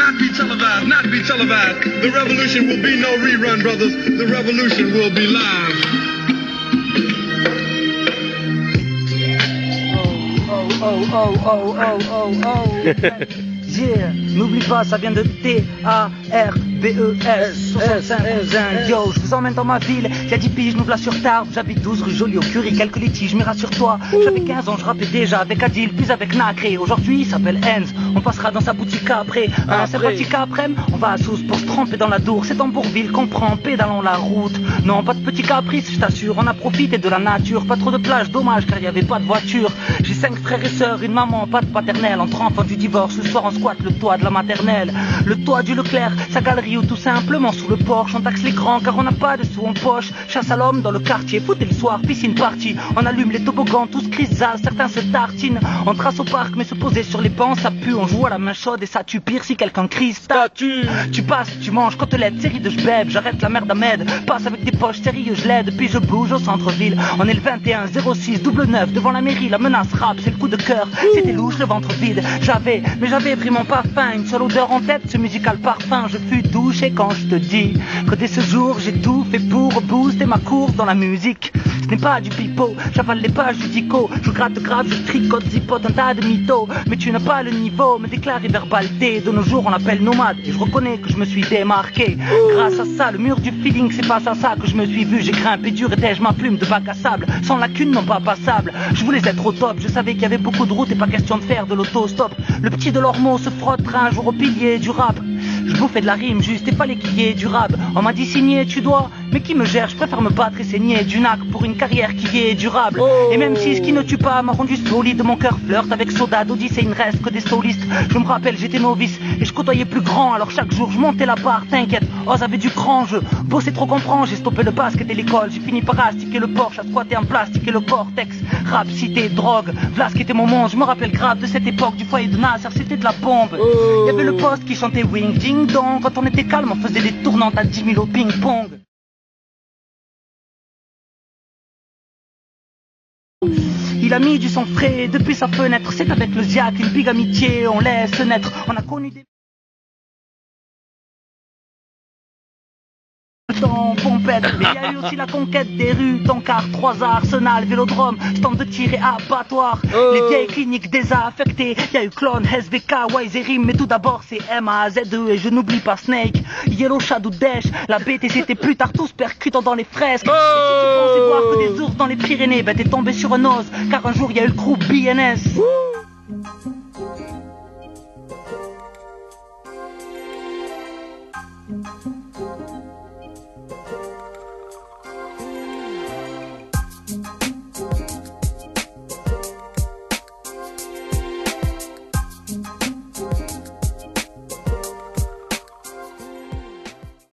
not be televised, not be televised. The revolution will be no rerun, brothers. The revolution will be live. Yeah, n'oublie pas, ça vient de T-A-R-B-E-S 65 yo, je vous emmène dans ma ville. Y'a 10 piges, nous v'là sur Tarbes. J'habite 12 rue Jolie au Curie, quelques litiges, mais rassure-toi. J'avais 15 ans, je rappais déjà avec Adil, puis avec Nacré. Aujourd'hui, il s'appelle Enz, on passera dans sa boutique après. Un sympathique après, on va à Sousse pour se tremper dans la Dour. C'est en Bourville qu'on prend, pédalant la route. Non, pas de petits caprices, je t'assure, on a profité de la nature. Pas trop de plage, dommage, car y avait pas de voiture. J'ai 5 frères et sœurs, une maman, pas de paternelle. Entre enfants du divorce, le soir on squatte le toit de la maternelle. Le toit du Leclerc, sa galerie ou tout simplement sous le porche. On taxe les grands car on n'a pas de sous en poche. Chasse à l'homme dans le quartier, foot et le soir, piscine party. On allume les toboggans, tous crisales, certains se tartinent. On trace au parc mais se poser sur les bancs ça pue. On joue à la main chaude et ça tue pire si quelqu'un crie statue. Tu passes, tu manges côtelette, série de j'bèbe. J'arrête la merde à med, passe avec des poches sérieux je l'aide. Puis je bouge au centre-ville. On est le 21 06 9 devant la mairie. La menace rap, c'est le coup de cœur. C'était louche, le ventre vide. J'avais vraiment pas faim. Une seule odeur en tête, ce musical parfum. Je fus douché quand je te dis que dès ce jour j'ai tout fait pour booster ma course dans la musique. Ce n'est pas du pipeau, j'avale les pages du dico. Je gratte grave, je tricote, zipote un tas de mythos. Mais tu n'as pas le niveau, me déclaré verbalité. De nos jours on l'appelle nomade et je reconnais que je me suis démarqué. Grâce à ça, le mur du feeling, c'est face à ça que je me suis vu. J'ai grimpé dur, étais-je ma plume de bac à sable. Sans lacune, non pas passable. Je voulais être au top, je savais qu'il y avait beaucoup de routes et pas question de faire de l'auto-stop. Le petit de l'Ormeau se frottera un jour au pilier du rap. Je bouffais de la rime juste et fallait qu'il y ait du rap. On m'a dit signer, tu dois. Mais qui me gère, je préfère me battre et saigner du nac pour une carrière qui est durable. Et même si ce qui ne tue pas m'a rendu solide, mon cœur flirte avec Soda, d'Odyssée, il ne reste que des solistes. Je me rappelle, j'étais novice et je côtoyais plus grand. Alors chaque jour je montais la barre, t'inquiète, Oz avait du cran, je bossais trop comprendre. J'ai stoppé le basket et l'école, j'ai fini par astiquer le Porsche, à squatter en plastique et le cortex. Rap, cité, drogue, Vlas qui était mon monde. Je me rappelle grave de cette époque du foyer de Nasser, c'était de la bombe. Il y avait le poste qui chantait Wing Ding Dong. Quand on était calme, on faisait des tournantes à 10 000 au ping-pong. Il a mis du sang frais depuis sa fenêtre. C'est avec le Ziac, une big amitié, on laisse naître. On a connu des... Pompette, mais il y a eu aussi la conquête des rues, Tankard, 3 Arsenal, Vélodrome, stand de tir et abattoir, les vieilles cliniques désaffectées. Il y a eu Clone, SVK, Wise et Rim, mais tout d'abord c'est MAZ2 et je n'oublie pas Snake, Yellow Shadow Dash, la BTC c'était plus tard tous percutant dans les fresques. Et si tu pensais voir que des ours dans les Pyrénées, ben t'es tombé sur un os, car un jour il y a eu le groupe BNS.